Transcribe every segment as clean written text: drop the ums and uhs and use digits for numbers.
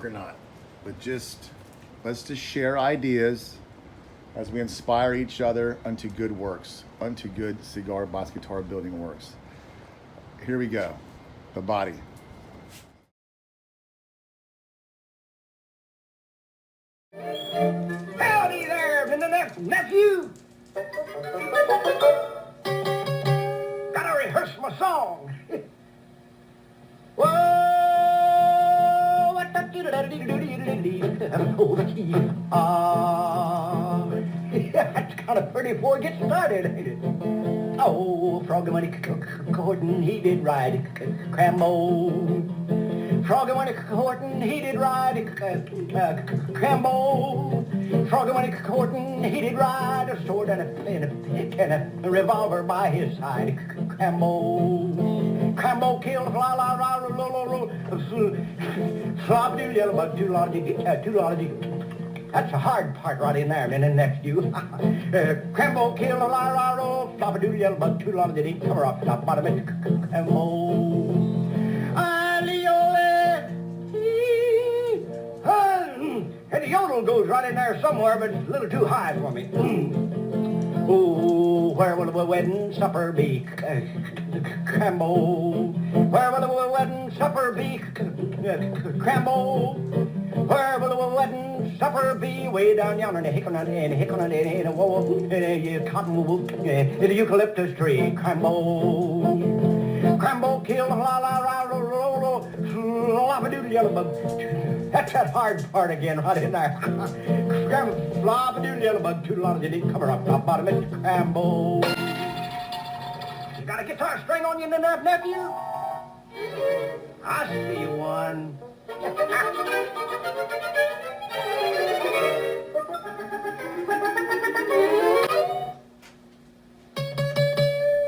work or not, but let's just share ideas as we inspire each other unto good works, unto good cigar box guitar building works. Here we go, the body. Howdy there, nephew. Gotta rehearse my song. Whoa, what the that's kind of pretty before it gets started, ain't it? Oh, Froggy when he courtin', he did ride Crambo. Froggy when he courtin', he did ride Crambo. Froggy when he courtin', he did ride a sword and a revolver by his side. Crambo killed That's the hard part right in there, and then next you. Crambo killed a la-ra-ro, flop-a-doodle yellow bug, toodle-on did he cover up, top bottom it, Crambo. And the yodel goes right in there somewhere, but it's a little too high for me. Oh, where will the wedding supper be? Crambo. Where will the wedding supper be? Crambo. Where will the wedding supper be? Way down yonder in the the eucalyptus tree. Crambo. Crambo killed flop-a-doodle yellow bug. That's that hard part again, right in there. Flop-a-doodle yellow bug, toodle-on did he cover up, top bottom it, Crambo. You got a guitar string on you, nephew? I see one.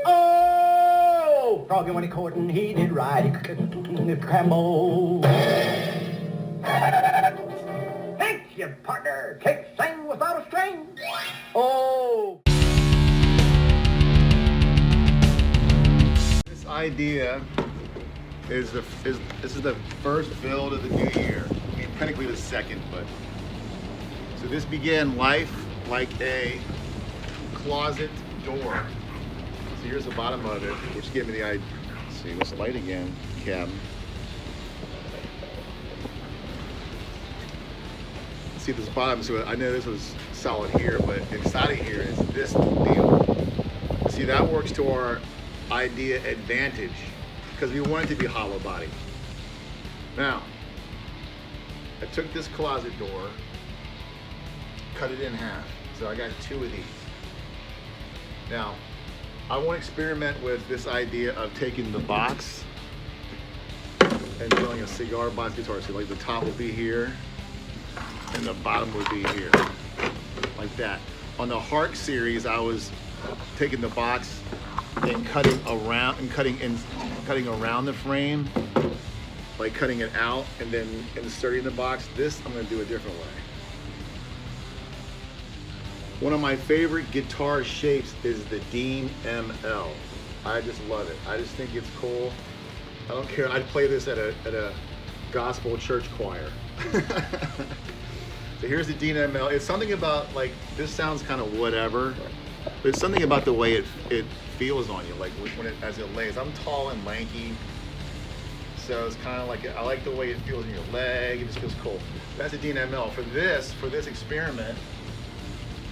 Oh, Froggy when he courtin', he did ride Crambo. Thanks, you partner. Can't sing without a string. Oh. This idea is this is the first build of the new year. I mean, technically the second, but so this began life like a closet door. So here's the bottom of it, which gave me the idea. See, let's light again, Cam. See this bottom, so I know this was solid here, but inside of here is this deal. See, that works to our idea advantage because we want it to be hollow body. Now, I took this closet door, cut it in half, so I got two of these. Now, I want to experiment with this idea of taking the box and doing a cigar box guitar. So like the top will be here, and the bottom would be here, like that. On the Hark series, I was taking the box and cutting around the frame, like cutting it out and then inserting the box. This I'm going to do a different way. One of my favorite guitar shapes is the Dean ML. I just love it. I just think it's cool. I don't care. I'd play this at a gospel church choir. So here's the Dean ML. It's something about, like, this sounds kind of whatever, but it's something about the way it feels on you, like as it lays. I'm tall and lanky, so it's kind of like, I like the way it feels in your leg. It just feels cool. That's the Dean ML. For this experiment,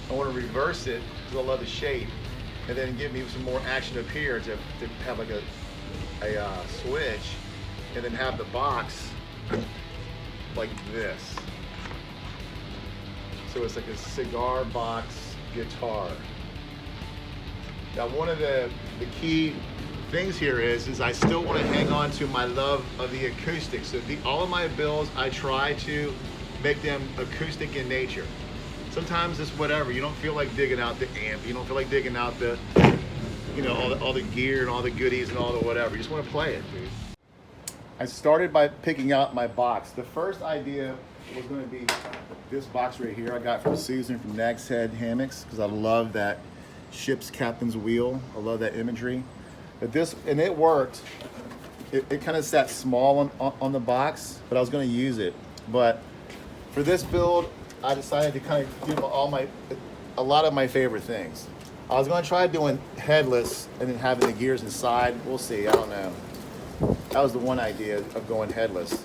I want to reverse it because I love the shape, and then give me some more action up here to have like a switch, and then have the box like this. So it's like a cigar box guitar. Now, one of the key things here is I still want to hang on to my love of the acoustic. So all of my builds, I try to make them acoustic in nature. Sometimes it's whatever. You don't feel like digging out the amp. You don't feel like digging out the, all the gear and all the goodies and all the whatever. You just want to play it, dude. I started by picking out my box. The first idea was going to be this box right here I got from Susan from Nag's Head Hammocks, because I love that ship's captain's wheel. I love that imagery. But and it worked. It kind of sat small on the box, but I was going to use it. But for this build, I decided to kind of give a lot of my favorite things. I was going to try doing headless and then having the gears inside. We'll see. I don't know. That was the one idea of going headless.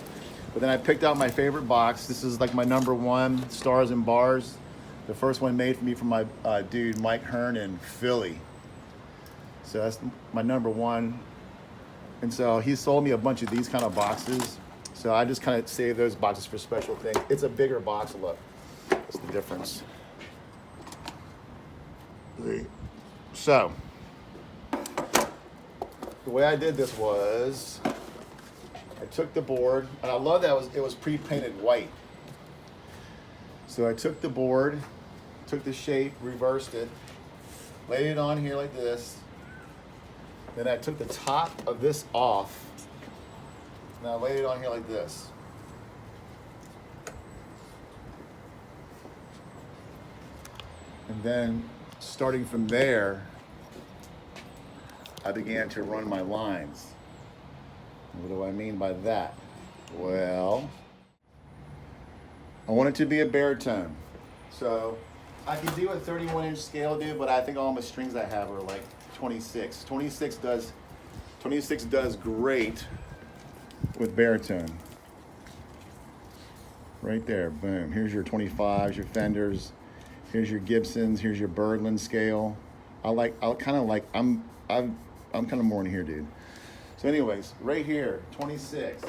But then I picked out my favorite box. This is like my #1 Stars and Bars. The first one made for me from my dude Mike Hearn in Philly. So that's my #1. And so he sold me a bunch of these kind of boxes. So I just kind of save those boxes for special things. It's a bigger box. Look, that's the difference. So the way I did this was I took the board, and I love that it was pre-painted white. So I took the board, took the shape, reversed it, laid it on here like this. Then I took the top of this off, and I laid it on here like this. And then starting from there, I began to run my lines. What do I mean by that? Well, I want it to be a baritone. So I can do a 31-inch scale, dude, but I think all my strings I have are like 26. 26 does great with baritone. Right there, boom. Here's your 25s, your Fenders. Here's your Gibsons. Here's your Berglund scale. I'm kind of more in here, dude. So anyways, right here, 26.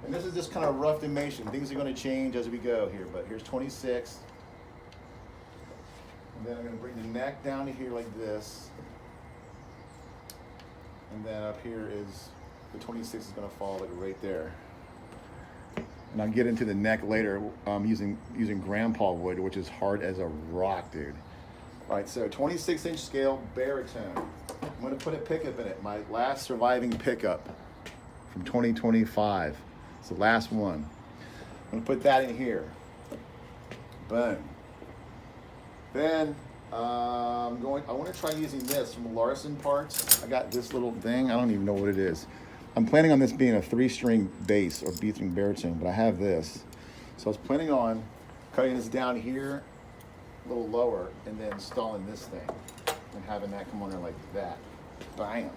And this is just kind of rough dimension. Things are going to change as we go here, but here's 26. And then I'm going to bring the neck down to here like this. And then up here is, the 26 is going to fall like right there. And I'll get into the neck later using grandpa wood, which is hard as a rock, dude. All right, so 26-inch scale baritone. I'm going to put a pickup in it, my last surviving pickup from 2025. It's the last one. I'm going to put that in here. Boom. Then I want to try using this from Larson Parts. I got this little thing. I don't even know what it is. I'm planning on this being a 3-string bass or B-string baritone, but I have this. So I was planning on cutting this down here, a little lower, and then installing this thing and having that come on there like that. Bam.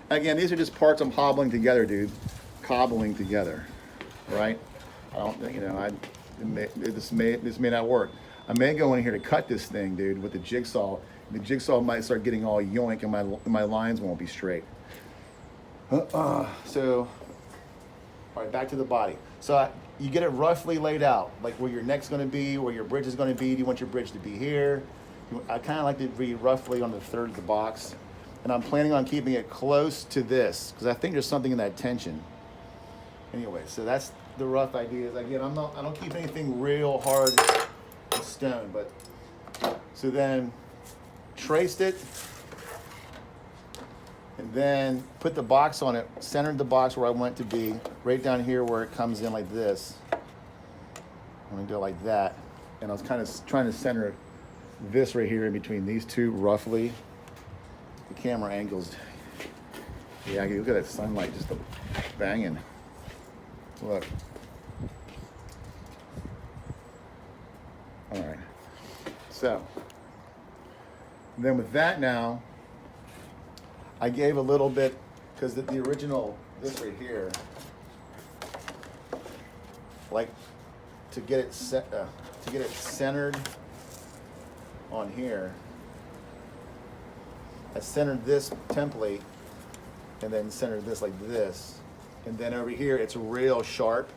Again, these are just parts I'm hobbling together, dude. Cobbling together, right? I don't, this may not work. I may go in here to cut this thing, dude, with the jigsaw. The jigsaw might start getting all yoink, and my lines won't be straight. So, all right, back to the body. So you get it roughly laid out, like where your neck's going to be, where your bridge is going to be. Do you want your bridge to be here? I kind of like to be roughly on the third of the box. And I'm planning on keeping it close to this because I think there's something in that tension. Anyway, so that's the rough ideas. Again, I don't keep anything real hard in stone, but so then traced it and then put the box on it, centered the box where I want it to be, right down here where it comes in like this. I'm gonna do it like that. And I was kind of trying to center this right here in between these two roughly. The camera angles. Yeah, look at that sunlight just banging. Look. All right. So, then with that now, I gave a little bit, because the original, this right here, like to get it centered on here, I centered this template and then centered this like this. And then over here, it's real sharp.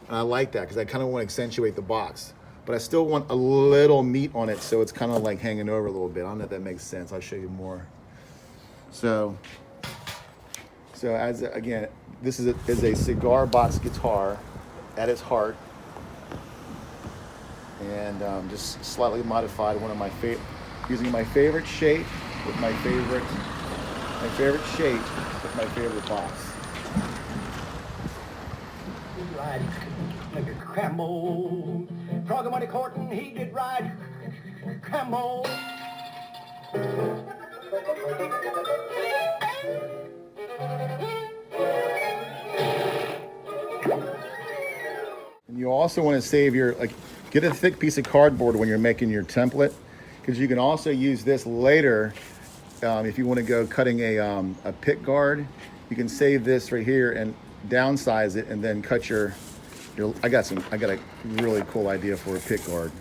And I like that because I kind of want to accentuate the box. But I still want a little meat on it so it's kind of like hanging over a little bit. I don't know if that makes sense. I'll show you more. So as again, this is a cigar box guitar at its heart. And just slightly modified one of my using my favorite shape with my favorite shape with my favorite box. Ride like a cramble, frog money courtin', he did ride cramble. You also want to save your, like, get a thick piece of cardboard when you're making your template, because you can also use this later if you want to go cutting a pick guard. You can save this right here and downsize it, and then cut your I got a really cool idea for a pick guard.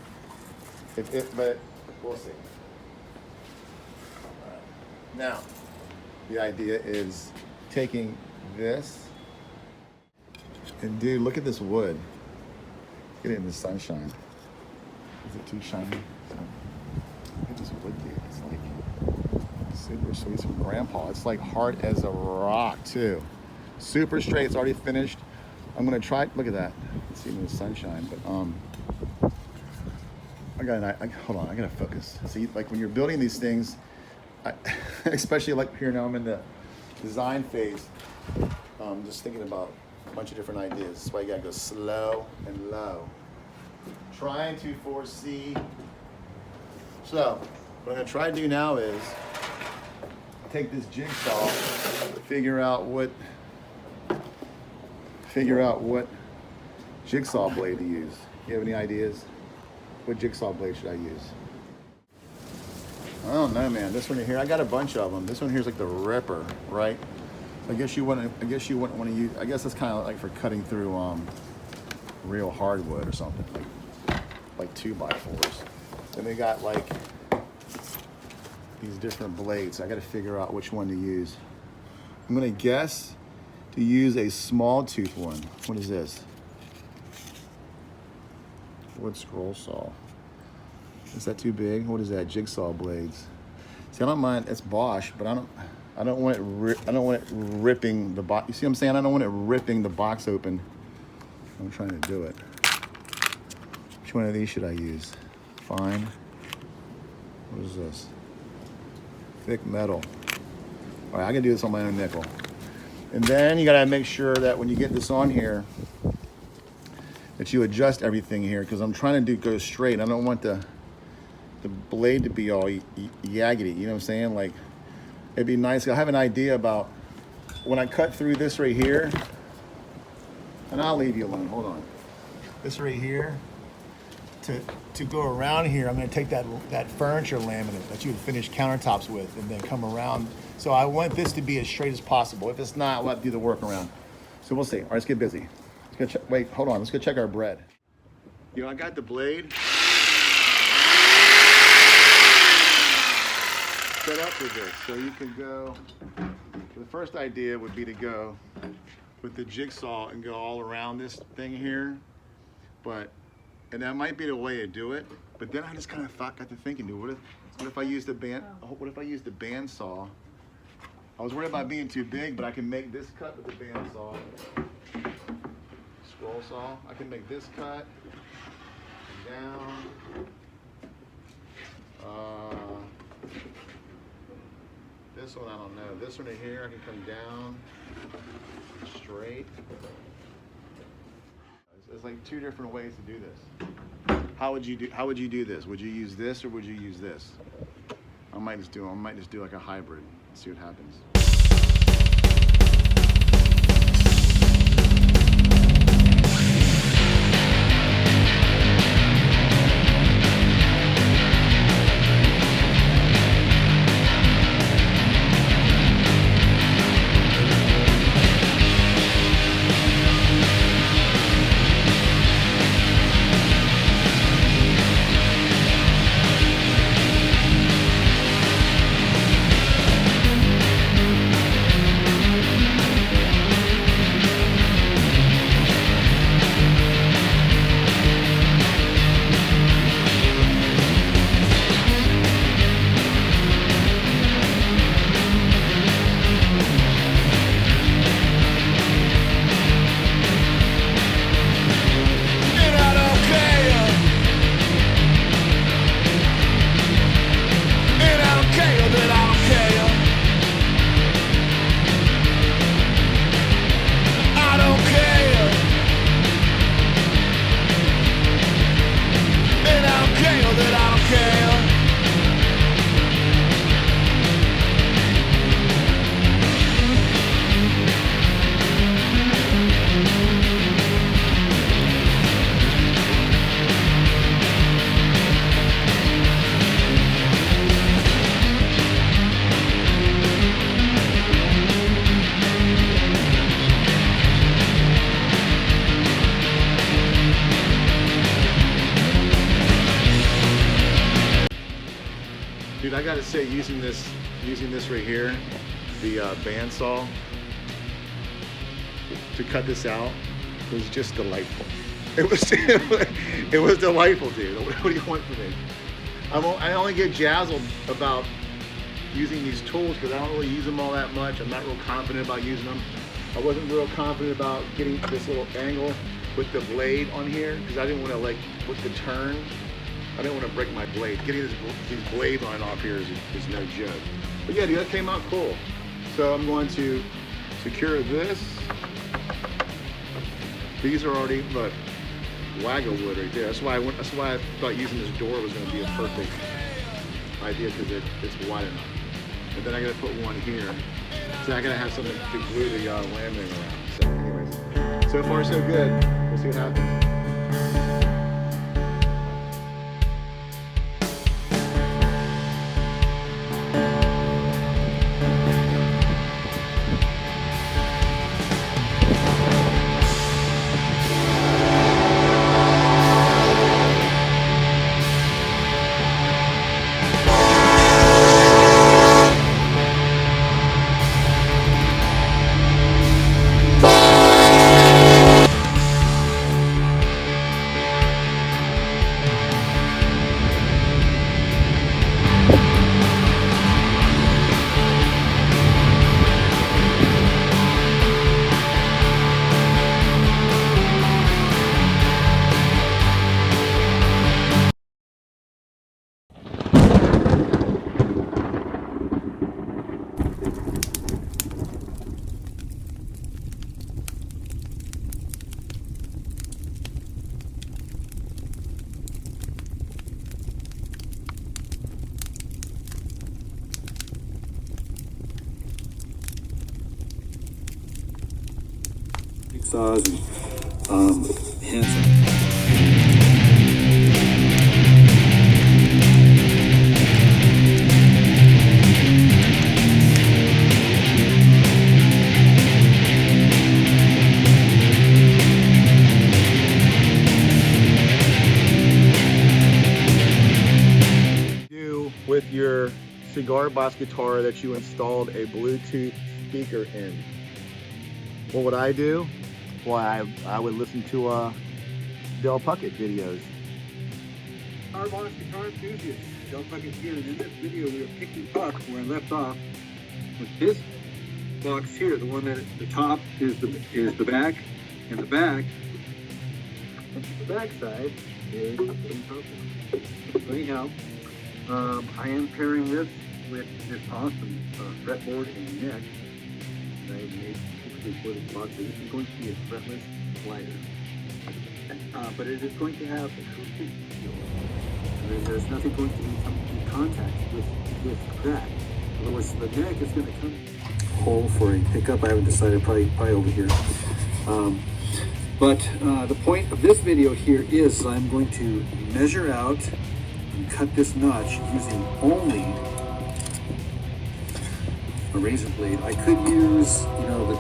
But we'll see. Now, the idea is taking this, and dude, look at this wood. Get it in the sunshine. Is it too shiny? Look at this wood, dude. It's like super sweet from Grandpa. It's like hard as a rock too. Super straight. It's already finished. I'm gonna try. Look at that. Let's see it in the sunshine. But hold on. I gotta focus. See, like when you're building these things, especially like here now, I'm in the design phase. Just thinking about a bunch of different ideas. That's why you gotta go slow and low. Trying to foresee. So, what I'm gonna try to do now is take this jigsaw, figure out what jigsaw blade to use. You have any ideas? What jigsaw blade should I use? I don't know, man. This one here, I got a bunch of them. This one here is like the ripper, right? I guess you wouldn't want to use. I guess that's kind of like for cutting through real hardwood or something, like 2x4s. Then they got like these different blades. I got to figure out which one to use. I'm gonna guess to use a small tooth one. What is this? Wood scroll saw. Is that too big? What is that? Jigsaw blades. See, I don't mind. It's Bosch, but I don't want it ripping the box. You see what I'm saying? I don't want it ripping the box open. I'm trying to do it. Which one of these should I use? Fine. What is this? Thick metal. All right, I can do this on my own nickel. And then you gotta make sure that when you get this on here, that you adjust everything here, because I'm trying to go straight. I don't want the blade to be all yaggedy, you know what I'm saying? Like, it'd be nice. I have an idea about when I cut through this right here, and I'll leave you alone, hold on. This right here, to go around here, I'm gonna take that furniture laminate that you would finish countertops with, and then come around. So I want this to be as straight as possible. If it's not, we'll have to do the workaround. So we'll see. All right, let's get busy. Let's go wait, hold on. Let's go check our bread. You know, I got the blade set up with this. So you can go, the first idea would be to go with the jigsaw and go all around this thing here. And that might be the way to do it. But then I just kind of got to thinking, dude, what if I use the band saw? I was worried about being too big, but I can make this cut with the band saw. Scroll saw. I can make this cut down. This one, I don't know. This one right here, I can come down straight. It's like two different ways to do this. How would you do this? Would you use this or would you use this? I might just do like a hybrid. See what happens. gotta say, using this right here, the bandsaw, to cut this out was just delightful. It was it was delightful, dude. What do you want from me? I only get jazzled about using these tools because I don't really use them all that much. I'm not real confident about using them. I wasn't real confident about getting this little angle with the blade on here because I didn't want to, like, with the turn, I didn't want to break my blade. Getting these blades on off here is no joke. But yeah, dude, that came out cool. So I'm going to secure this. These are already, look, waggle wood right there. That's why I thought using this door was going to be a perfect idea because it's wide enough. And then I got to put one here. So I got to have something to glue the laminate around. So anyways, so far so good. We'll see what happens. Saws and hands. Do with your Cigar bass guitar that you installed a Bluetooth speaker in. What would I do? Well, I would listen to Del Puckett videos. Cigar boss guitar enthusiast, Del Puckett here, and in this video we are picking up where I left off with this box here, the one that at the top is the back, and the back side is the top one. So anyhow, I am pairing this with this awesome fretboard and neck that I made for this box. This is going to be a fretless slider, but it is going to have acoustic feel. There's nothing going to be coming in contact with that. In other words, the neck is going to come hole for a pickup. I haven't decided, probably over here. But the point of this video here is I'm going to measure out and cut this notch using only a razor blade. I could use,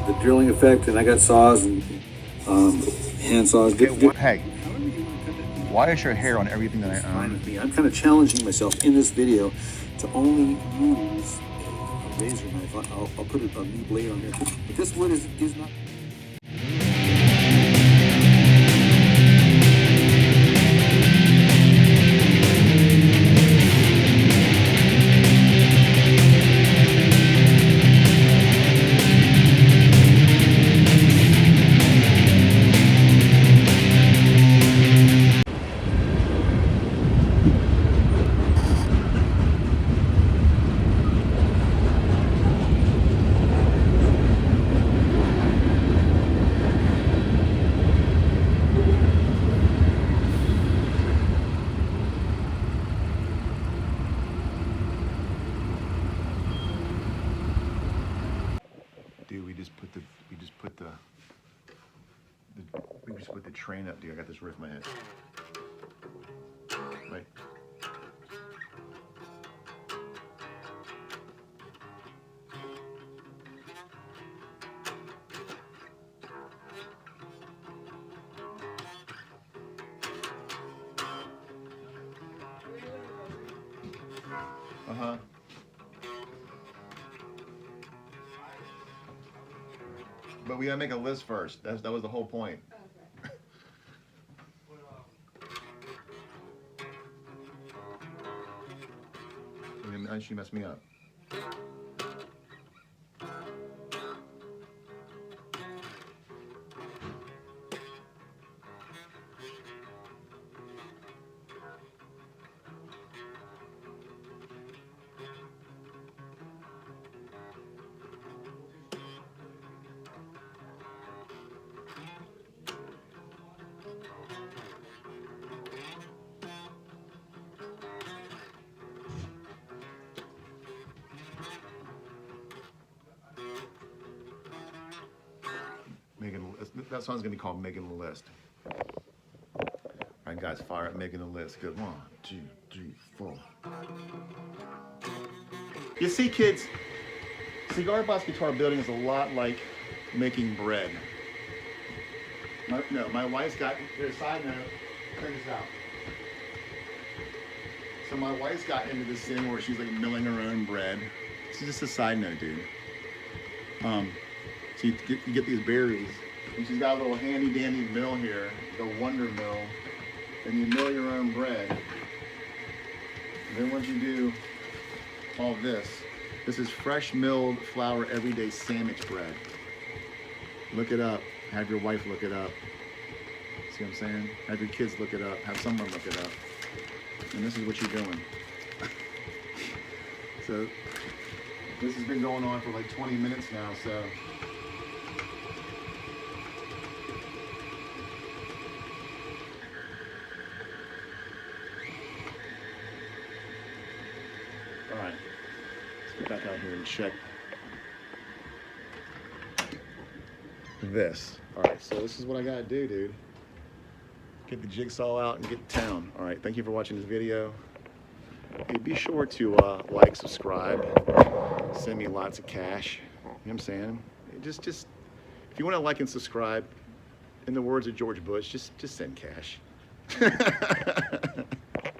the drilling effect, and I got saws and hand saws. Hey, why is your hair on everything that I own? I'm kind of challenging myself in this video to only use a razor knife. I'll put a new blade on here. But this wood is not. Dude, we just put the train up, dude. I got this roof in my head. Right. Uh-huh. But we gotta make a list first. That was the whole point. And she messed me up. That song's gonna be called Making the List. All right, guys, fire up Making the List. Good. 1, 2, 3, 4. You see, kids, cigar box guitar building is a lot like making bread. My wife's got. Here's a side note. Check this out. So my wife's got into this thing where she's like milling her own bread. This is just a side note, dude. So you get these berries. And she's got a little handy dandy mill here, the Wonder Mill, and you mill your own bread. And then once you do all this is fresh milled flour everyday sandwich bread. Look it up. Have your wife look it up. See what I'm saying? Have your kids look it up. Have someone look it up. And this is what you're doing. So this has been going on for like 20 minutes now, so. All right, let's get back out here and check this. All right, so this is what I gotta do, dude. Get the jigsaw out and get to town. All right, thank you for watching this video. Hey, be sure to like, subscribe, send me lots of cash. You know what I'm saying? Just if you want to like and subscribe, in the words of George Bush, just send cash.